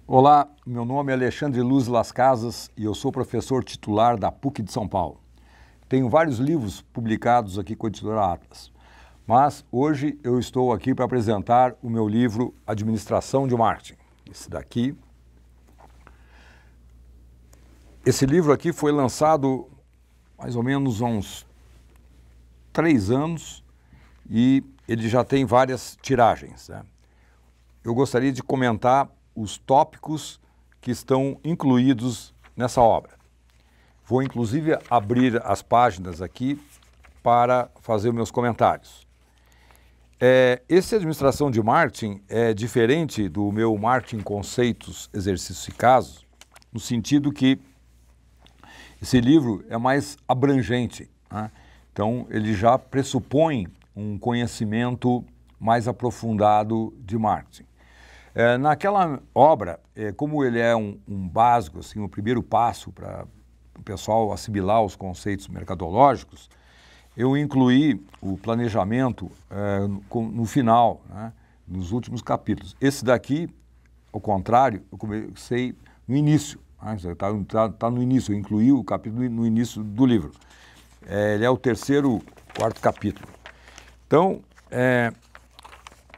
Olá, meu nome é Alexandre Luz Las Casas e eu sou professor titular da PUC de São Paulo. Tenho vários livros publicados aqui com a editora Atlas, mas hoje eu estou aqui para apresentar o meu livro Administração de Marketing. Esse livro aqui foi lançado mais ou menos há uns 3 anos e ele já tem várias tiragens, né? Eu gostaria de comentar os tópicos que estão incluídos nessa obra. Vou inclusive abrir as páginas aqui para fazer meus comentários. Esse Administração de Marketing é diferente do meu Marketing Conceitos, Exercícios e Casos, no sentido que esse livro é mais abrangente, né? Então ele já pressupõe um conhecimento mais aprofundado de marketing. Naquela obra, como ele é um básico, assim, o primeiro passo para o pessoal assimilar os conceitos mercadológicos, eu incluí o planejamento no final, né, nos últimos capítulos. Esse daqui, ao contrário, eu comecei no início, né, tá no início, eu incluí o capítulo no início do livro. Ele é o terceiro, quarto capítulo. Então,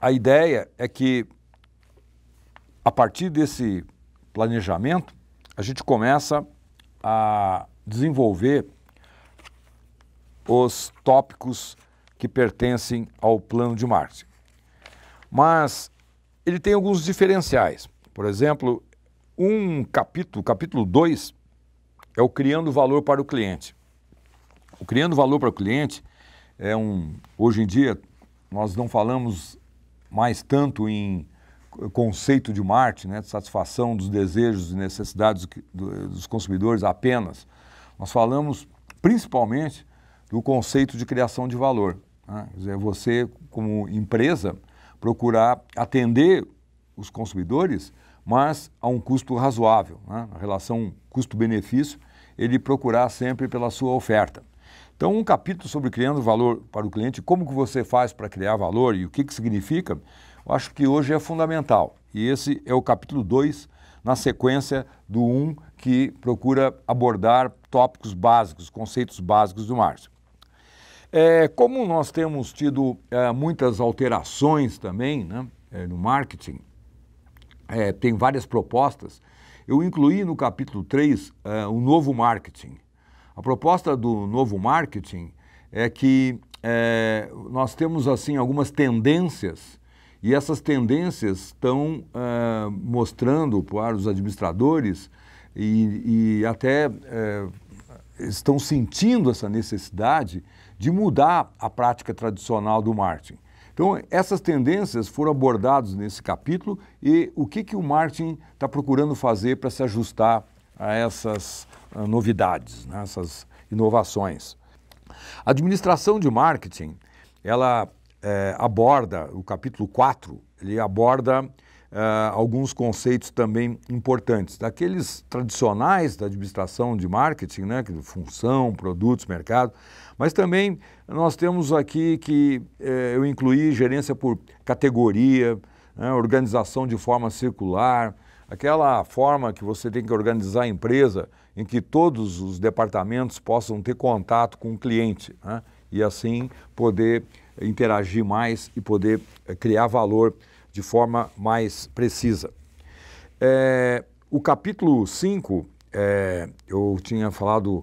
a ideia é que a partir desse planejamento, a gente começa a desenvolver os tópicos que pertencem ao plano de marketing. Mas ele tem alguns diferenciais. Por exemplo, o capítulo 2, é o Criando Valor para o Cliente. O Criando Valor para o Cliente hoje em dia, nós não falamos mais tanto em conceito de marketing, né, de satisfação dos desejos e necessidades dos consumidores apenas. Nós falamos principalmente do conceito de criação de valor, né? Quer dizer, você, como empresa, procurar atender os consumidores, mas a um custo razoável, né? A relação custo-benefício, ele procurar sempre pela sua oferta. Então, um capítulo sobre criando valor para o cliente, como que você faz para criar valor e o que significa, eu acho que hoje é fundamental. E esse é o capítulo 2, na sequência do 1, que procura abordar tópicos básicos, conceitos básicos do marketing. Como nós temos tido muitas alterações também, né, no marketing, tem várias propostas, eu incluí no capítulo 3 o novo marketing. A proposta do novo marketing é que nós temos assim algumas tendências e essas tendências estão mostrando para os administradores e até estão sentindo essa necessidade de mudar a prática tradicional do marketing. Então, essas tendências foram abordadas nesse capítulo e o que o marketing está procurando fazer para se ajustar a essas novidades, né, essas inovações. A administração de marketing, ela aborda, o capítulo 4, ele aborda alguns conceitos também importantes, daqueles tradicionais da administração de marketing, né, função, produtos, mercado, mas também nós temos aqui que eu incluí gerência por categoria, né, organização de forma circular, aquela forma que você tem que organizar a empresa em que todos os departamentos possam ter contato com o cliente, né, e assim poder interagir mais e poder criar valor de forma mais precisa. O capítulo 5, eu tinha falado,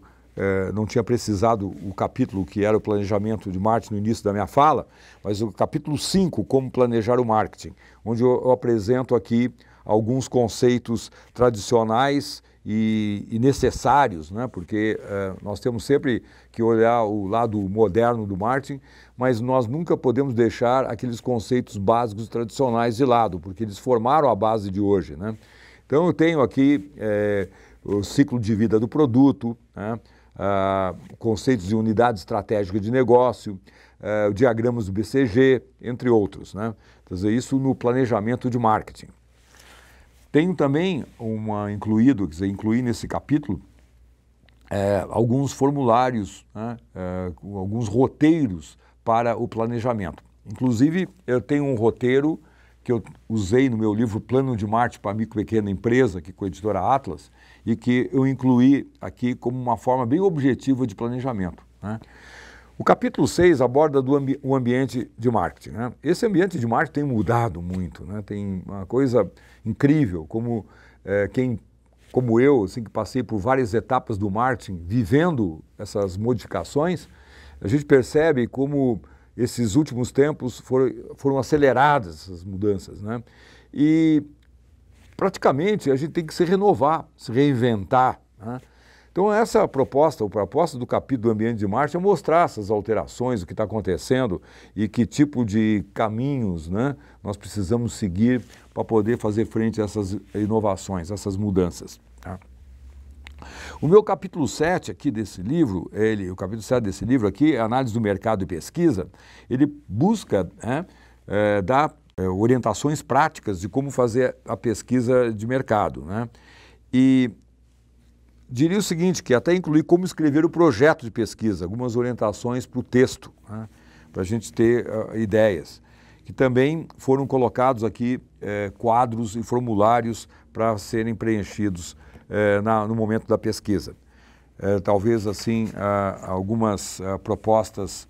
não tinha precisado o capítulo que era o planejamento de marketing no início da minha fala, mas o capítulo 5, como planejar o marketing, onde eu apresento aqui alguns conceitos tradicionais e necessários, né? Porque nós temos sempre que olhar o lado moderno do marketing, mas nós nunca podemos deixar aqueles conceitos básicos tradicionais de lado, porque eles formaram a base de hoje, né? Então eu tenho aqui o ciclo de vida do produto, né? Conceitos de unidade estratégica de negócio, diagramas do BCG, entre outros, né? Quer dizer, isso no planejamento de marketing. Tenho também incluí nesse capítulo alguns formulários, né, alguns roteiros para o planejamento. Inclusive, eu tenho um roteiro que eu usei no meu livro Plano de Marketing para Micro e Pequena Empresa, aqui com a editora Atlas, e que eu incluí aqui como uma forma bem objetiva de planejamento, né? O capítulo 6 aborda o ambiente de marketing, né? Esse ambiente de marketing tem mudado muito, né? Tem uma coisa incrível, como como eu, assim, que passei por várias etapas do marketing, vivendo essas modificações, a gente percebe como esses últimos tempos foram aceleradas essas mudanças, né? E praticamente a gente tem que se renovar, se reinventar, né? Então essa proposta, a proposta do capítulo do ambiente de marketing é mostrar essas alterações, o que está acontecendo e que tipo de caminhos, né, nós precisamos seguir para poder fazer frente a essas inovações, essas mudanças, tá? O meu capítulo 7 aqui desse livro, o capítulo 7 desse livro aqui, Análise do Mercado e Pesquisa, ele busca dar orientações práticas de como fazer a pesquisa de mercado, né? E diria o seguinte, que até incluir como escrever o projeto de pesquisa, algumas orientações para o texto, né, para a gente ter ideias, que também foram colocados aqui quadros e formulários para serem preenchidos no momento da pesquisa. Talvez assim algumas propostas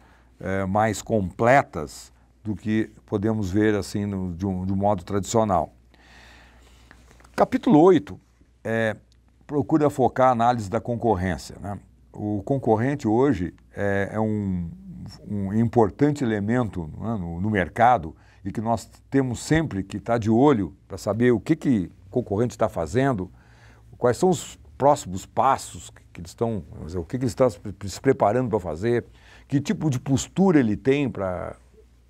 mais completas do que podemos ver assim de um modo tradicional. Capítulo 8 procura focar a análise da concorrência, né? O concorrente hoje é um importante elemento, né, no mercado e que nós temos sempre que estar de olho para saber o que o concorrente está fazendo, quais são os próximos passos que eles estão, o que ele está se preparando para fazer, que tipo de postura ele tem para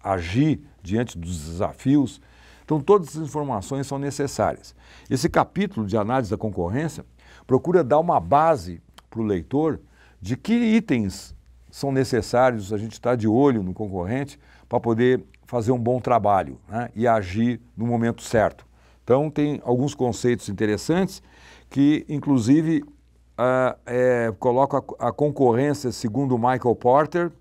agir diante dos desafios. Então todas essas informações são necessárias. Esse capítulo de análise da concorrência procura dar uma base para o leitor de que itens são necessários a gente estar de olho no concorrente para poder fazer um bom trabalho, né, e agir no momento certo. Então tem alguns conceitos interessantes que inclusive colocam a concorrência segundo Michael Porter,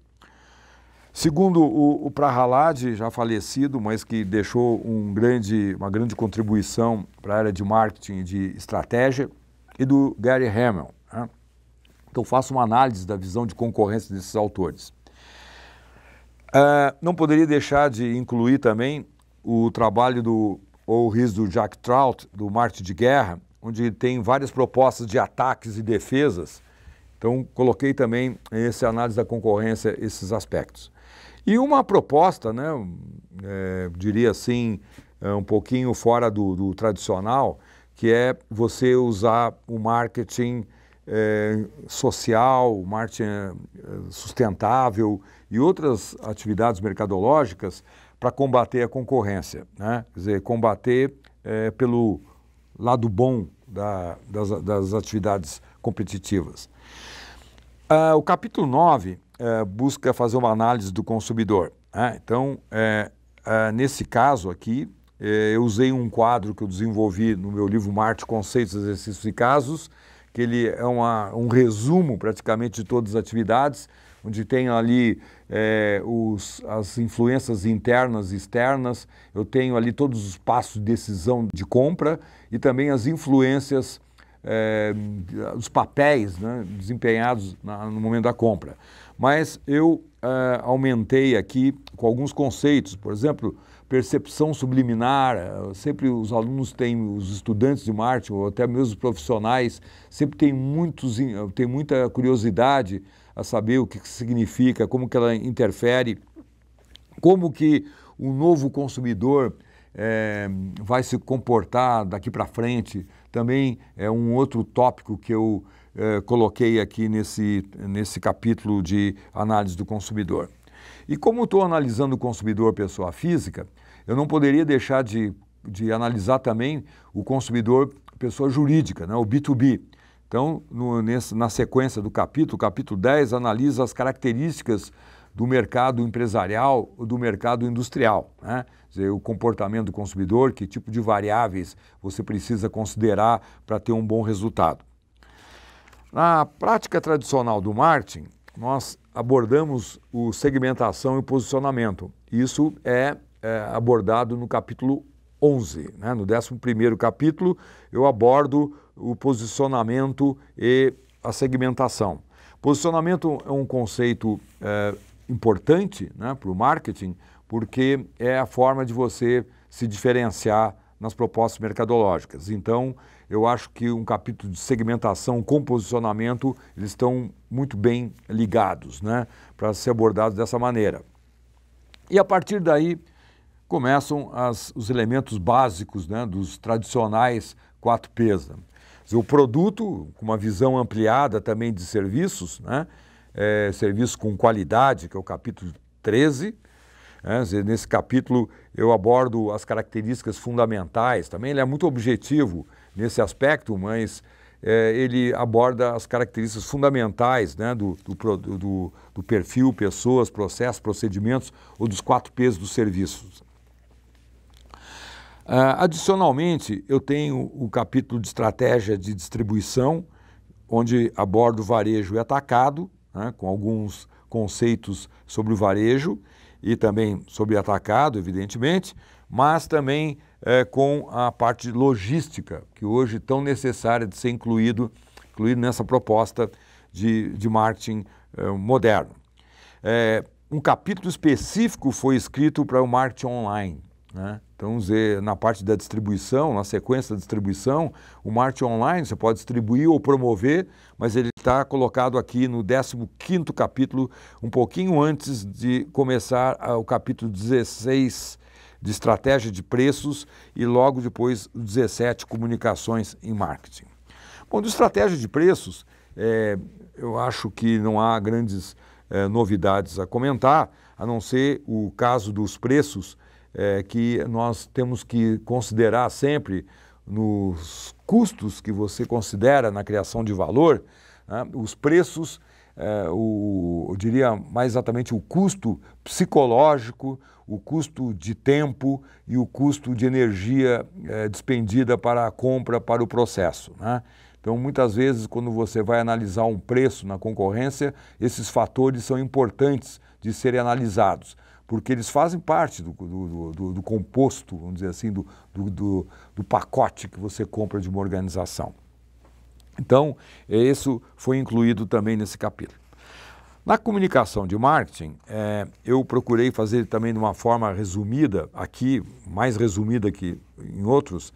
segundo o Prahalad, já falecido, mas que deixou uma grande contribuição para a área de marketing e de estratégia, e do Gary Hamel, né? Então faço uma análise da visão de concorrência desses autores. Não poderia deixar de incluir também o trabalho do Jack Trout, do Marketing de Guerra, onde tem várias propostas de ataques e defesas. Então coloquei também essa análise da concorrência, esses aspectos. E uma proposta, né, diria assim, um pouquinho fora do tradicional, que é você usar o marketing social, o marketing sustentável e outras atividades mercadológicas para combater a concorrência, né? Quer dizer, combater pelo lado bom das atividades competitivas. O capítulo 9 busca fazer uma análise do consumidor, né? Então, nesse caso aqui, eu usei um quadro que eu desenvolvi no meu livro Marketing, Conceitos, Exercícios e Casos, que ele é um resumo praticamente de todas as atividades, onde tem ali as influências internas e externas, eu tenho ali todos os passos de decisão de compra e também as influências, os papéis, né, desempenhados no momento da compra. Mas eu aumentei aqui com alguns conceitos, por exemplo, percepção subliminar. Sempre os alunos os estudantes de marketing, ou até mesmo os profissionais, sempre têm muita curiosidade a saber o que significa, como que ela interfere, como que o novo consumidor vai se comportar daqui para frente. Também é um outro tópico que eu coloquei aqui nesse capítulo de análise do consumidor. E como estou analisando o consumidor pessoa física, eu não poderia deixar de analisar também o consumidor pessoa jurídica, né, o B2B. Então, na sequência do capítulo, o capítulo 10 analisa as características do mercado empresarial ou do mercado industrial, né? Quer dizer, o comportamento do consumidor, que tipo de variáveis você precisa considerar para ter um bom resultado. Na prática tradicional do marketing, nós abordamos o segmentação e posicionamento. Isso é abordado no capítulo 11. Né? No 11º capítulo, eu abordo o posicionamento e a segmentação. Posicionamento é um conceito importante, né, para o marketing, porque é a forma de você se diferenciar nas propostas mercadológicas. Então, eu acho que um capítulo de segmentação com posicionamento, eles estão muito bem ligados, né, para ser abordados dessa maneira. E a partir daí começam os elementos básicos, né, dos tradicionais 4Ps. Né? O produto, com uma visão ampliada também de serviços, né, serviços com qualidade, que é o capítulo 13. Nesse capítulo eu abordo as características fundamentais, também ele é muito objetivo nesse aspecto, mas ele aborda as características fundamentais, né, do perfil, pessoas, processos, procedimentos ou dos 4Ps dos serviços. Adicionalmente, eu tenho o capítulo de estratégia de distribuição, onde abordo varejo e atacado, né, com alguns conceitos sobre o varejo e também sobre atacado, evidentemente, mas também com a parte logística, que hoje é tão necessária de ser incluído nessa proposta de marketing moderno. Um capítulo específico foi escrito para o marketing online, né? Então, vamos dizer, na parte da distribuição, na sequência da distribuição, o marketing online você pode distribuir ou promover, mas ele está colocado aqui no 15º capítulo, um pouquinho antes de começar o capítulo 16 de estratégia de preços e logo depois o 17, comunicações em marketing. Bom, de estratégia de preços, eu acho que não há grandes novidades a comentar, a não ser o caso dos preços, que nós temos que considerar sempre nos custos que você considera na criação de valor, né, os preços, eu diria mais exatamente o custo psicológico, o custo de tempo e o custo de energia despendida para a compra, para o processo, né? Então, muitas vezes, quando você vai analisar um preço na concorrência, esses fatores são importantes de serem analisados, porque eles fazem parte do composto, vamos dizer assim, do pacote que você compra de uma organização. Então, isso foi incluído também nesse capítulo. Na comunicação de marketing, eu procurei fazer também de uma forma resumida, aqui, mais resumida que em outros,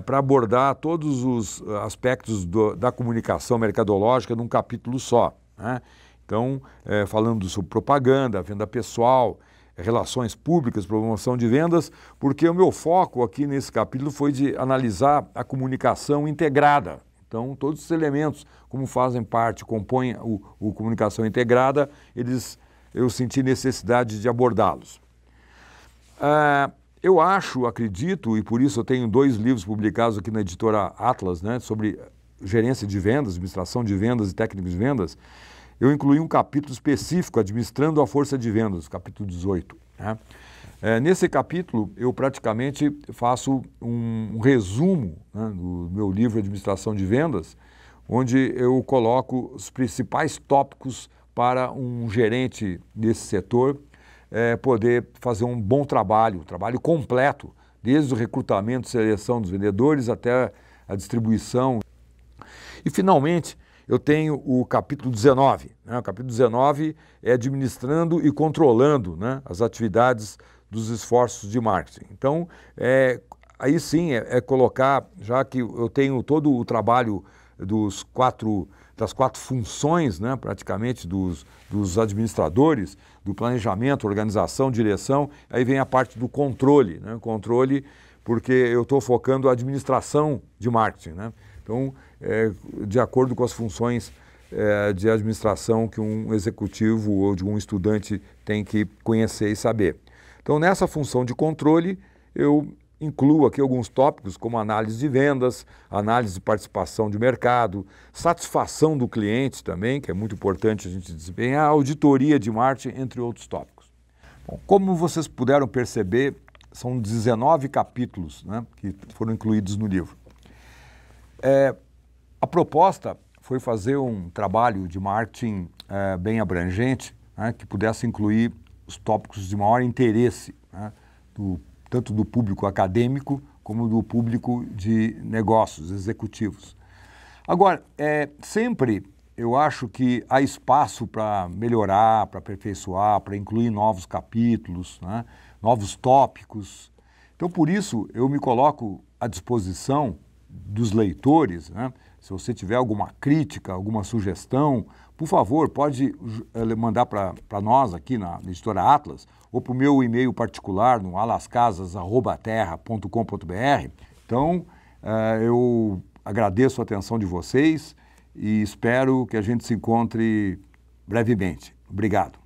para abordar todos os aspectos da comunicação mercadológica num capítulo só, né? Então, falando sobre propaganda, venda pessoal, relações públicas, promoção de vendas, porque o meu foco aqui nesse capítulo foi de analisar a comunicação integrada. Então, todos os elementos, como fazem parte, compõem o comunicação integrada, eu senti necessidade de abordá-los. Eu acredito, e por isso eu tenho 2 livros publicados aqui na editora Atlas, né, sobre gerência de vendas, administração de vendas e técnicas de vendas. Eu incluí um capítulo específico, administrando a força de vendas, capítulo 18. Né? Nesse capítulo, eu praticamente faço um resumo, né, do meu livro Administração de Vendas, onde eu coloco os principais tópicos para um gerente desse setor poder fazer um bom trabalho completo, desde o recrutamento e seleção dos vendedores até a distribuição. E, finalmente, eu tenho o capítulo 19. Né? O capítulo 19 é administrando e controlando, né, as atividades dos esforços de marketing. Então, aí sim colocar, já que eu tenho todo o trabalho das 4 funções, né, praticamente, dos administradores, do planejamento, organização, direção, aí vem a parte do controle, né? Controle, porque eu estou focando a administração de marketing, né? Então, de acordo com as funções de administração que um executivo ou de um estudante tem que conhecer e saber. Então, nessa função de controle, eu incluo aqui alguns tópicos como análise de vendas, análise de participação de mercado, satisfação do cliente também, que é muito importante a gente desempenhar, auditoria de marketing, entre outros tópicos. Bom, como vocês puderam perceber, são 19 capítulos, né, que foram incluídos no livro. A proposta foi fazer um trabalho de marketing bem abrangente, né, que pudesse incluir os tópicos de maior interesse, né, do tanto do público acadêmico como do público de negócios executivos. Agora, sempre eu acho que há espaço para melhorar, para aperfeiçoar, para incluir novos capítulos, né, novos tópicos. Então, por isso, eu me coloco à disposição dos leitores, né? Se você tiver alguma crítica, alguma sugestão, por favor, pode mandar para nós aqui na Editora Atlas ou para o meu e-mail particular no alascasas@terra.com.br. Então, eu agradeço a atenção de vocês e espero que a gente se encontre brevemente. Obrigado.